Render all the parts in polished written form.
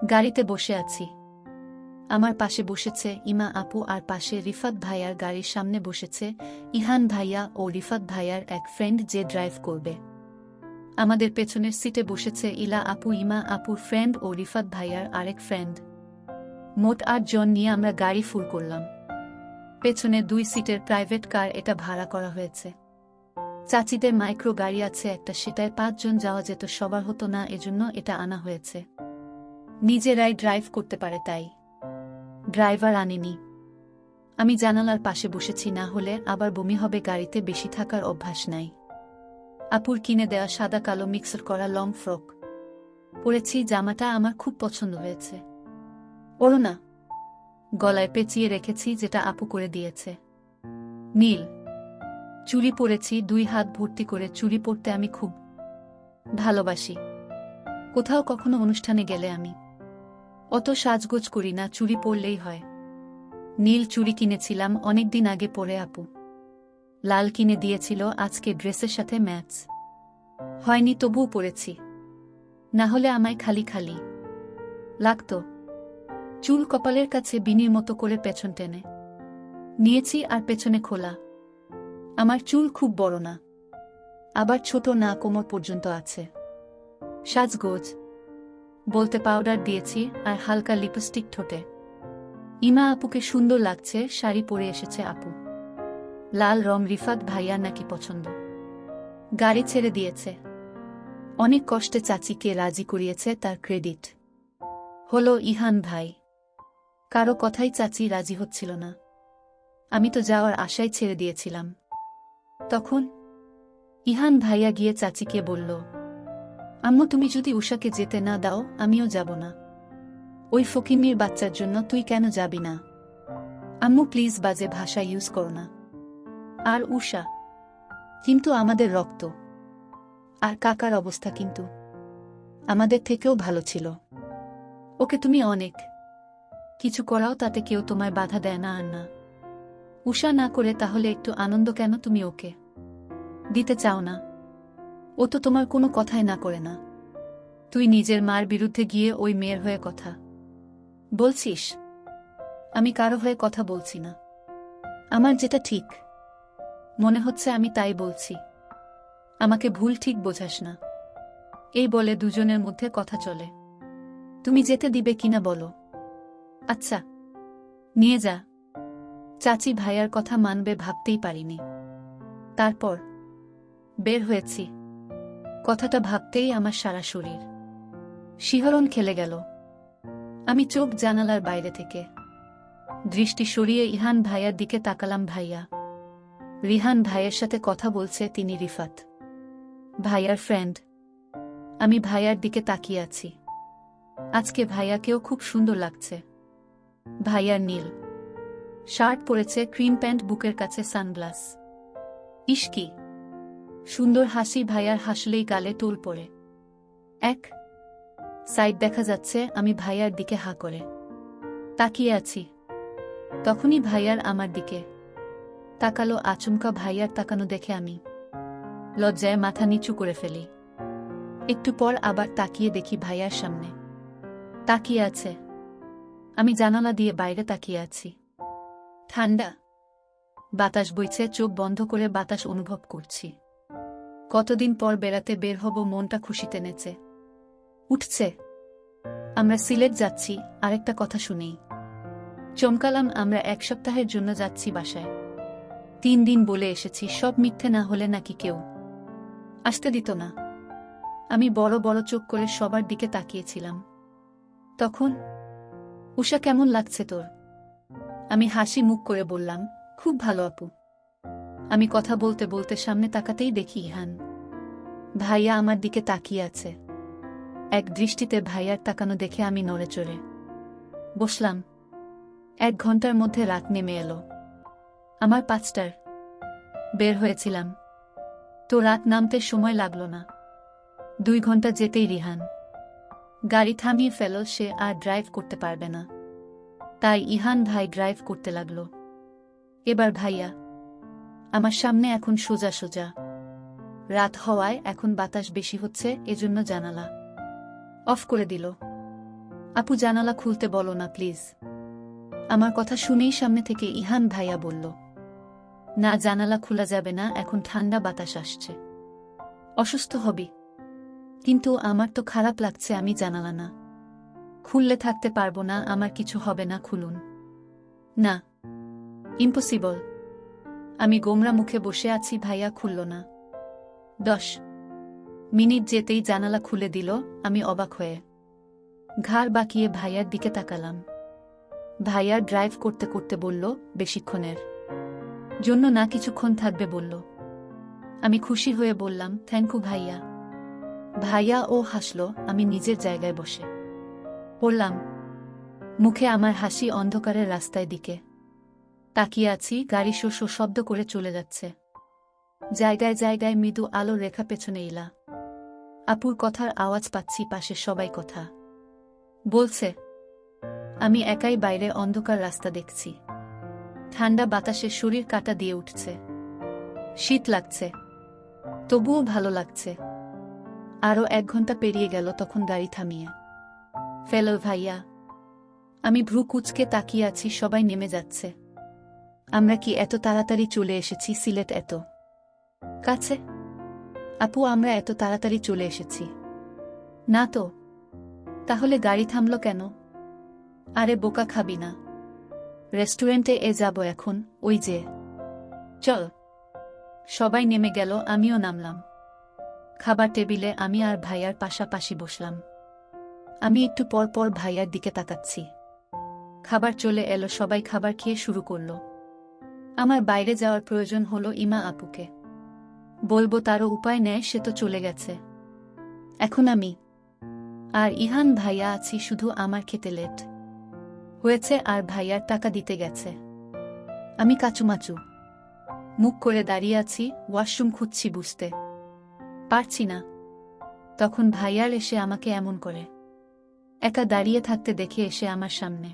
গাড়িতে বসে আছি। আমার পাশে বসেছে ইমা আপু আর পাশে রিফাত ভাইয়ার গাড়ির সামনে বসেছে ইহান ভাইয়া ও রিফাত ভাইয়ার এক ফ্রেন্ড যে ড্রাইভ করবে। আমাদের পেছনের সিটে বসেছে ইলা আপু, ইমা আপুর ফ্রেন্ড ও রিফাত ভাইয়ার আরেক ফ্রেন্ড। মোট 8 জন নিয়ে আমরা গাড়ি ফুল করলাম। পেছনে 2 সিটের প্রাইভেট কার এটা ভাড়া করা হয়েছে। চাচিদের মাইক্রো গাড়ি আছে একটা, সেটায় 5 জন যাওয়া যেত, সবার হতো না, এজন্য এটা আনা হয়েছে। নিজেরাই ড্রাইভ করতে পারে তাই ড্রাইভার আনেনি। আমি জানালার পাশে বসেছি, না হলে আবার বমি হবে, গাড়িতে বেশি থাকার অভ্যাস নাই। আপুর কিনে দেওয়া সাদা কালো মিক্সার করা লং ফ্রক পরেছি, জামাটা আমার খুব পছন্দ হয়েছে। ওড়না গলায় পেঁচিয়ে রেখেছি, যেটা আপু করে দিয়েছে। নীল চুড়ি পরেছি, 2 হাত ভর্তি করে। চুড়ি পরতে আমি খুব ভালোবাসি। কোথাও কখনো অনুষ্ঠানে গেলে আমি অত সাজগোজ করি না, চুড়ি পরলেই হয়। নীল চুড়ি কিনেছিলাম অনেকদিন আগে পরে, আপু লাল কিনে দিয়েছিল, আজকে ড্রেসের সাথে ম্যাচ হয়নি, তবুও পরেছি, না হলে আমায় খালি খালি লাগতো। চুল কপালের কাছে বিনির মতো করে পেছন টেনে নিয়েছি আর পেছনে খোলা। আমার চুল খুব বড় না, আবার ছোট না, কোমর পর্যন্ত আছে। সাজগোজ বলতে পাউডার দিয়েছি আর হালকা লিপস্টিক ঠোঁটে। ইমা আপুকে সুন্দর লাগছে, শাড়ি পরে এসেছে আপু, লাল রং। রিফাত ভাইয়া নাকি পছন্দ। গাড়ি ছেড়ে দিয়েছে, অনেক কষ্টে চাচিকে রাজি করিয়েছে, তার ক্রেডিট হলো ইহান ভাই। কারো কথাই চাচি রাজি হচ্ছিল না। আমি তো যাওয়ার আশায় ছেড়ে দিয়েছিলাম। তখন ইহান ভাইয়া গিয়ে চাচিকে বলল, আম্মু তুমি যদি উষাকে যেতে না দাও আমিও যাব না। ওই ফকিন্নির বাচ্চার জন্য তুই কেন যাবি না? আম্মু প্লিজ বাজে ভাষা ইউজ করো না। আর উষা কিন্তু আমাদের রক্ত। আর কাকার অবস্থা কিন্তু আমাদের থেকেও ভালো ছিল। ওকে তুমি অনেক কিছু করাও, তাতে কেউ তোমায় বাধা দেয় না। আর না উষা না করে তাহলে একটু আনন্দ কেন তুমি ওকে দিতে চাও না? ও তো তোমার কোনো কথাই না করে না। তুই নিজের মার বিরুদ্ধে গিয়ে ওই মেয়ের হয়ে কথা বলছিস। আমি কারো হয়ে কথা বলছি না, আমার যেটা ঠিক মনে হচ্ছে আমি তাই বলছি। আমাকে ভুল ঠিক বোঝাস না। এই বলে দুজনের মধ্যে কথা চলে। তুমি যেতে দিবে কিনা বলো? আচ্ছা নিয়ে যা। চাচি ভাইয়ার কথা মানবে ভাবতেই পারিনি। তারপর বের হয়েছি। কথাটা ভাবতেই আমার সারা শরীর শিহরণ খেলে গেল। আমি চোখ জানালার বাইরে থেকে দৃষ্টি সরিয়ে ইহান ভাইয়ার দিকে তাকালাম। ভাইয়া রিহান ভাইয়ের সাথে কথা বলছে, তিনি রিফাত ভাইয়ার ফ্রেন্ড। আমি ভাইয়ার দিকে তাকিয়ে আছি। আজকে ভাইয়াকেও খুব সুন্দর লাগছে। ভাইয়ার নীল শার্ট পরেছে, ক্রিম প্যান্ট, বুকের কাছে সানগ্লাস। ইশকি সুন্দর হাসি। ভাইয়ার হাসলেই গালে টোল পড়ে। এক সাইড দেখা যাচ্ছে। আমি ভাইয়ার দিকে হা করে তাকিয়ে আছি। তখনই ভাইয়ার আমার দিকে তাকালো। আচমকা ভাইয়ার তাকানো দেখে আমি লজ্জায় মাথা নিচু করে ফেলি। একটু পর আবার তাকিয়ে দেখি ভাইয়ার সামনে তাকিয়ে আছে। আমি জানালা দিয়ে বাইরে তাকিয়ে আছি। ঠান্ডা বাতাস বইছে, চোখ বন্ধ করে বাতাস অনুভব করছি। কতদিন পর বেড়াতে বের হব, মনটা খুশিতে নেচে উঠছে। আমরা সিলেট যাচ্ছি। আরেকটা কথা শুনেই চমকালাম। আমরা 1 সপ্তাহের জন্য যাচ্ছি বাসায়। 3 দিন বলে এসেছি, সব মিথ্যে না হলে নাকি কেউ আসতে দিত না। আমি বড় বড় চোখ করে সবার দিকে তাকিয়েছিলাম। তখন উষা কেমন লাগছে তোর? আমি হাসি মুখ করে বললাম, খুব ভালো আপু। আমি কথা বলতে বলতে সামনে তাকাতেই দেখি ইহান ভাইয়া আমার দিকে তাকিয়ে আছে। এক দৃষ্টিতে ভাইয়ার তাকানো দেখে আমি নড়ে চড়ে বসলাম। 1 ঘন্টার মধ্যে রাত নেমে এলো। আমার 5টার বের হয়েছিলাম, তো রাত নামতে সময় লাগলো না। 2 ঘন্টা যেতেই রিহান গাড়ি থামিয়ে ফেল, সে আর ড্রাইভ করতে পারবে না। তাই ইহান ভাই ড্রাইভ করতে লাগলো। এবার ভাইয়া আমার সামনে, এখন সোজা সোজা। রাত হওয়ায় এখন বাতাস বেশি হচ্ছে, এজন্য জানালা অফ করে দিল। আপু জানালা খুলতে বলো না প্লিজ। আমার কথা শুনেই সামনে থেকে ইহান ভাইয়া বলল, না জানালা খোলা যাবে না, এখন ঠান্ডা বাতাস আসছে, অসুস্থ হবি। কিন্তু আমার তো খারাপ লাগছে, আমি জানালা না খুললে থাকতে পারবো না, আমার কিছু হবে না, খুলুন না। ইম্পসিবল। আমি গোমরা মুখে বসে আছি, ভাইয়া খুলল না। 10 মিনিট যেতেই জানালা খুলে দিল। আমি অবাক হয়ে ঘাড় বাঁকিয়ে ভাইয়ার দিকে তাকালাম। ভাইয়া ড্রাইভ করতে করতে বলল, বেশিক্ষণের জন্য না, কিছুক্ষণ থাকবে বলল। আমি খুশি হয়ে বললাম, থ্যাংক ইউ ভাইয়া। ভাইয়া ও হাসল। আমি নিজের জায়গায় বসে পড়লাম, মুখে আমার হাসি অন্ধকারের রাস্তায় দিকে তাকিয়ে আছি। গাড়ি শো শো শব্দ করে চলে যাচ্ছে, জায়গায় জায়গায় মৃদু আলো রেখা, পেছনে ইলা আপুর কথার আওয়াজ পাচ্ছি, পাশে সবাই কথা বলছে। আমি একাই বাইরে অন্ধকার রাস্তা দেখছি। ঠান্ডা বাতাসে শরীর কাটা দিয়ে উঠছে, শীত লাগছে, তবুও ভালো লাগছে। আরও 1 ঘন্টা পেরিয়ে গেল, তখন গাড়ি থামিয়ে ফেলো ভাইয়া। আমি ভ্রু কুঁচকে তাকিয়ে আছি, সবাই নেমে যাচ্ছে। আমরা কি এত তাড়াতাড়ি চলে এসেছি? সিলেট এত কাছে? আপু আমরা এত তাড়াতাড়ি চলে এসেছি না তো। তাহলে গাড়ি থামল কেন? আরে বোকা, খাবি না? রেস্টুরেন্টে যাব এখন, ওই যে। চল। সবাই নেমে গেল, আমিও নামলাম। খাবার টেবিলে আমি আর ভাইয়ার পাশাপাশি বসলাম। আমি একটু পর পর ভাইয়ার দিকে তাকাচ্ছি। খাবার চলে এলো, সবাই খাবার খেয়ে শুরু করল। আমার বাইরে যাওয়ার প্রয়োজন হলো ইমা আপুকে বলবো, তারও উপায় নেই, সে তো চলে গেছে। এখন আমি আর ইহান ভাইয়া আছি, শুধু আমার খেতে লেট হয়েছে আর ভাইয়ার টাকা দিতে গেছে। আমি কাচুমাচু মুখ করে দাঁড়িয়ে আছি, ওয়াশরুম খুঁজছি, বুঝতে পারছি না। তখন ভাইয়ার এসে আমাকে এমন করে একা দাঁড়িয়ে থাকতে দেখে এসে আমার সামনে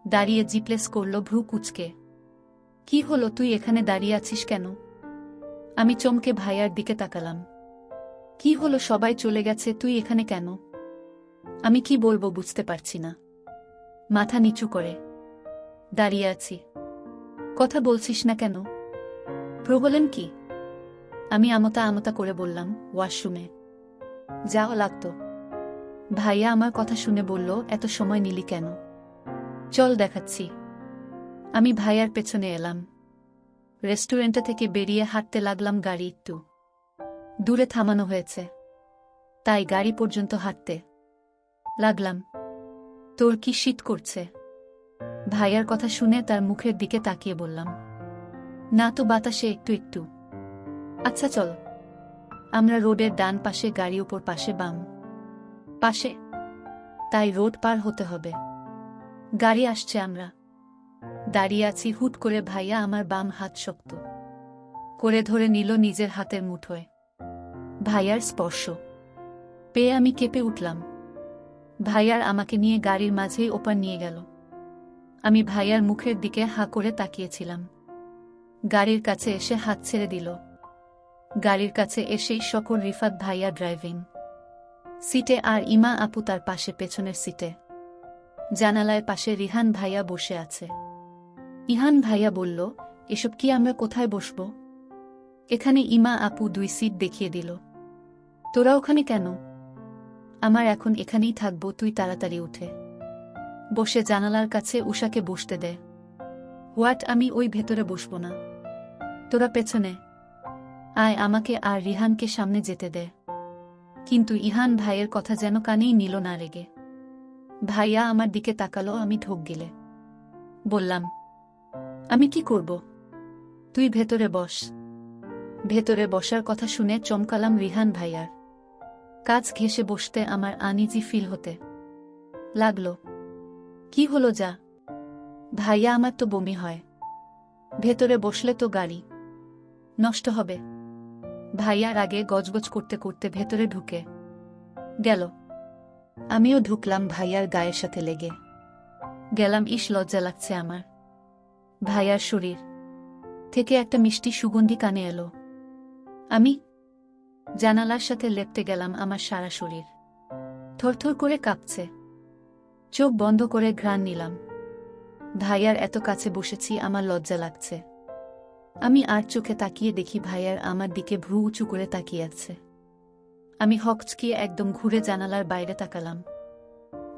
দাঁড়িয়ে জিপ্লেস করল, ভ্রু কুঁচকে। কি হলো, তুই এখানে দাঁড়িয়ে আছিস কেন? আমি চমকে ভাইয়ার দিকে তাকালাম। কি হলো, সবাই চলে গেছে, তুই এখানে কেন? আমি কি বলবো বুঝতে পারছি না। মাথা নিচু করে দাঁড়িয়ে আছি। কথা বলছিস না কেন? প্রবলেম কি? আমি আমতা আমতা করে বললাম, ওয়াশরুমে যাওয়া লাগতো। ভাইয়া আমার কথা শুনে বলল, এত সময় নিলি কেন? চল দেখাচ্ছি। আমি ভাইয়ার পেছনে এলাম। রেস্টুরেন্টে থেকে বেরিয়ে হাঁটতে লাগলাম। গাড়ি একটু দূরে থামানো হয়েছে, তাই গাড়ি পর্যন্ত হাঁটতে লাগলাম। তোর কি শীত করছে? ভাইয়ার কথা শুনে তার মুখের দিকে তাকিয়ে বললাম, না তো, বাতাসে একটু একটু। আচ্ছা চল। আমরা রোডের ডান পাশে, গাড়ি উপর পাশে, বাম পাশে, তাই রোড পার হতে হবে। গাড়ি আসছে, আমরা দাঁড়িয়ে আছি। হুট করে ভাইয়া আমার বাম হাত শক্ত করে ধরে নিল নিজের হাতের মুঠোয়। ভাইয়ার স্পর্শ পেয়ে আমি কেঁপে উঠলাম। ভাইয়ার আমাকে নিয়ে গাড়ির মাঝেই ওপার নিয়ে গেল। আমি ভাইয়ার মুখের দিকে হাঁ করে তাকিয়েছিলাম। গাড়ির কাছে এসে হাত ছেড়ে দিল। গাড়ির কাছে এসেই সকল রিফাত ভাইয়া ড্রাইভিং সিটে আর ইমা আপু তার পাশে পেছনের সিটে। জানালায় পাশে রিহান ভাইয়া বসে আছে। ইহান ভাইয়া বলল, এসব কি, আমরা কোথায় বসবো? এখানে। ইমা আপু 2 সিট দেখিয়ে দিল। তোরা ওখানে কেন? আমার এখন এখানেই থাকবো, তুই তাড়াতাড়ি উঠে বসে জানালার কাছে উষাকে বসতে দে। হোয়াট? আমি ওই ভেতরে বসবো না, তোরা পেছনে আয়, আমাকে আর রিহানকে সামনে যেতে দে। কিন্তু ইহান ভাইয়ের কথা যেন কানেই নিল না, রেগে ভাইয়া আমার দিকে তাকালো। আমি ঢোক গিলে বললাম, আমি কি করব? তুই ভেতরে বস। ভেতরে বসার কথা শুনে চমকালাম। রিহান ভাইয়ার কাজ ঘেঁষে বসতে আমার আনইজি ফিল হতে লাগলো। কি হলো? যা। ভাইয়া, আমার তো বমি হয়, ভেতরে বসলে তো গাড়ি নষ্ট হবে। ভাইয়ার আগে গজগজ করতে করতে ভেতরে ঢুকে গেল। আমিও ঢুকলাম ভাইয়ার গায়ের সাথে লেগে গেলাম। ইস, লজ্জা লাগছে আমার। ভাইয়ার শরীর থেকে একটা মিষ্টি সুগন্ধি কানে এলো। আমি জানালার সাথে লেপটে গেলাম। আমার সারা শরীর থরথর করে কাঁপছে। চোখ বন্ধ করে ঘ্রাণ নিলাম। ভাইয়ার এত কাছে বসেছি, আমার লজ্জা লাগছে। আমি আর চোখে তাকিয়ে দেখি ভাইয়ার আমার দিকে ভ্রু উঁচু করে তাকিয়ে আছে। আমি হকচকিয়ে একদম ঘুরে জানালার বাইরে তাকালাম।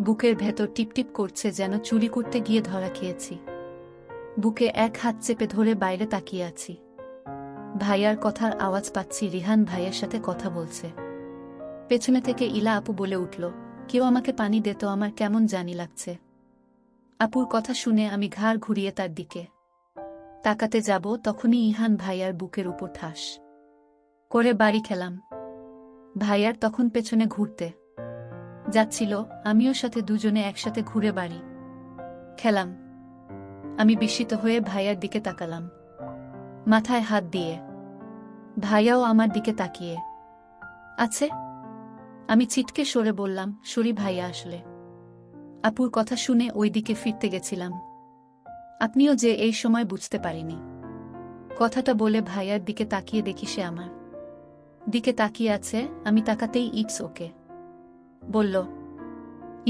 বুকের ভেতর টিপটিপ করছে, যেন চুরি করতে গিয়ে ধরা খেয়েছি। বুকে এক হাত চেপে ধরে বাইরে তাকিয়ে আছি। ভাইয়ার কথার আওয়াজ পাচ্ছি, রিহান ভাইয়ের সাথে কথা বলছে। পেছনে থেকে ইলা আপু বলে উঠল, কেউ আমাকে পানি দে তো, আমার কেমন জানি লাগছে। আপুর কথা শুনে আমি ঘাড় ঘুরিয়ে তার দিকে তাকাতে যাব, তখনই ইহান ভাইয়ার বুকের উপর ঠাস করে বাড়ি খেলাম। ভাইয়ার তখন পেছনে ঘুরতে যাচ্ছিল, আমিও সাথে, দুজনে একসাথে ঘুরে বাড়ি খেলাম। আমি বিস্মিত হয়ে ভাইয়ার দিকে তাকালাম, মাথায় হাত দিয়ে। ভাইয়াও আমার দিকে তাকিয়ে আছে। আমি ছিটকে সরে বললাম, সরি ভাইয়া, আসলে আপুর কথা শুনে ওই দিকে ফিরতে গেছিলাম। আপনিও যে এই সময় বুঝতে পারিনি। কথাটা বলে ভাইয়ার দিকে তাকিয়ে দেখি সে আমার দিকে তাকিয়ে আছে। আমি তাকাতেই ইটস ওকে বলল।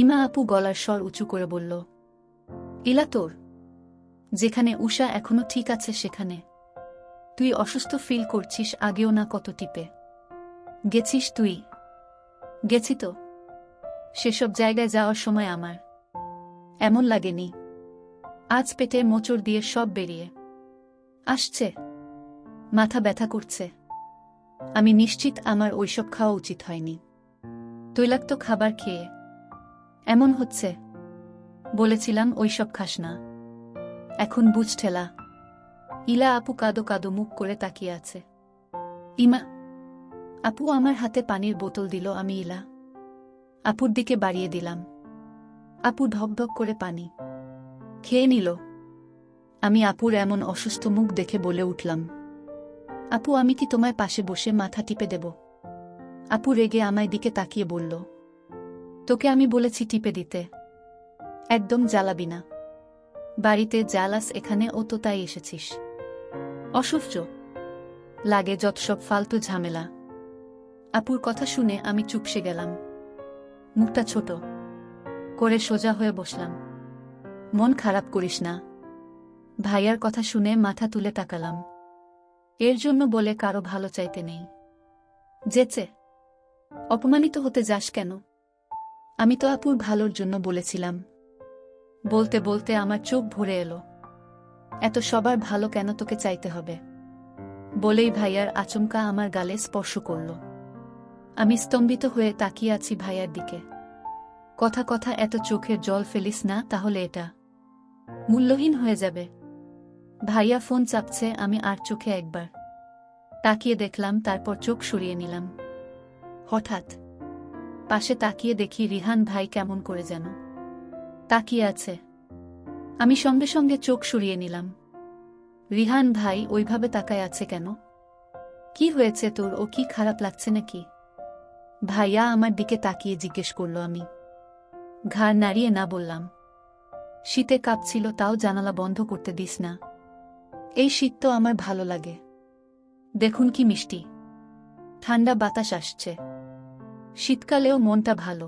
ইমা আপু গলার স্বর উঁচু করে বলল, ইলা তোর যেখানে উষা এখনো ঠিক আছে সেখানে? তুই অসুস্থ ফিল করছিস, আগেও না কত টিপে গেছিস তুই। গেছি তো, সেসব জায়গায় যাওয়ার সময় আমার এমন লাগেনি। আজ পেটে মোচড় দিয়ে সব বেরিয়ে আসছে, মাথা ব্যথা করছে। আমি নিশ্চিত আমার ওইসব খাওয়া উচিত হয়নি। তৈলাক্ত খাবার খেয়ে এমন হচ্ছে। বলেছিলাম ওইসব খাস না, এখন বুঝ ঠেলা। ইলা আপু কাদো কাদো মুখ করে তাকিয়ে আছে। ইমা আপু আমার হাতে পানির বোতল দিল, আমি ইলা আপুর দিকে বাড়িয়ে দিলাম। আপু ঢকঢক করে পানি খেয়ে নিল। আমি আপুর এমন অসুস্থ মুখ দেখে বলে উঠলাম, আপু আমি কি তোমায় পাশে বসে মাথা টিপে দেব? আপু রেগে আমায় দিকে তাকিয়ে বলল, তোকে আমি বলেছি টিপে দিতে, একদম জ্বালাবি না। বাড়িতে জ্বালাস, এখানে ও তো তাই এসেছিস। অসহ্য লাগে যত সব ফালতু ঝামেলা। আপুর কথা শুনে আমি চুপসে গেলাম। মুখটা ছোট করে সোজা হয়ে বসলাম। মন খারাপ করিস না। ভাইয়ার কথা শুনে মাথা তুলে তাকালাম। এর জন্য বলে কারো ভালো চাইতে নেই। যেচে অপমানিত হতে যাস কেন? আমি তো আপুর ভালোর জন্য বলেছিলাম। বলতে বলতে আমার চোখ ভরে এলো। এত সবার ভালো কেন তোকে চাইতে হবে? বলেই ভাইয়ার আচমকা আমার গালে স্পর্শ করল। আমি স্তম্ভিত হয়ে তাকিয়ে আছি ভাইয়ার দিকে। কথা কথা এত চোখের জল ফেলিস না, তাহলে এটা মূল্যহীন হয়ে যাবে। ভাইয়া ফোন চাপছে, আমি আর চোখে একবার তাকিয়ে দেখলাম, তারপর চোখ সরিয়ে নিলাম। হঠাৎ পাশে তাকিয়ে দেখি রিহান ভাই কেমন করে যেন তাকিয়ে আছে। আমি সঙ্গে সঙ্গে চোখ সরিয়ে নিলাম। রিহান ভাই ওইভাবে তাকায় আছে কেন? কি হয়েছে তোর? ও কি খারাপ লাগছে নাকি? ভাইয়া আমার দিকে তাকিয়ে জিজ্ঞেস করল। আমি ঘাড় নাড়িয়ে না বললাম। শীতে কাঁপছিল, তাও জানালা বন্ধ করতে দিস না। এই শীত তো আমার ভালো লাগে। দেখুন কি মিষ্টি ঠান্ডা বাতাস আসছে। শীতকালেও মনটা ভালো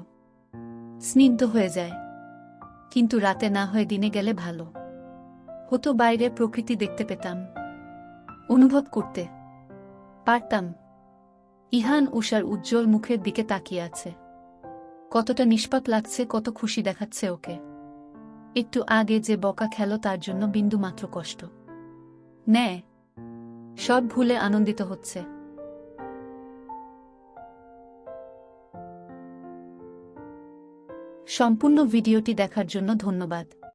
স্নিগ্ধ হয়ে যায়, কিন্তু রাতে না হয়ে দিনে গেলে ভালো হতো। বাইরে প্রকৃতি দেখতে পেতাম, অনুভব করতে পারতাম। ইহান উষার উজ্জ্বল মুখের দিকে তাকিয়ে আছে। কতটা নিষ্পাপ লাগছে, কত খুশি দেখাচ্ছে ওকে। একটু আগে যে বকা খেলো তার জন্য বিন্দু মাত্র কষ্ট নেয়, সব ভুলে আনন্দিত হচ্ছে। সম্পূর্ণ ভিডিওটি দেখার জন্য ধন্যবাদ।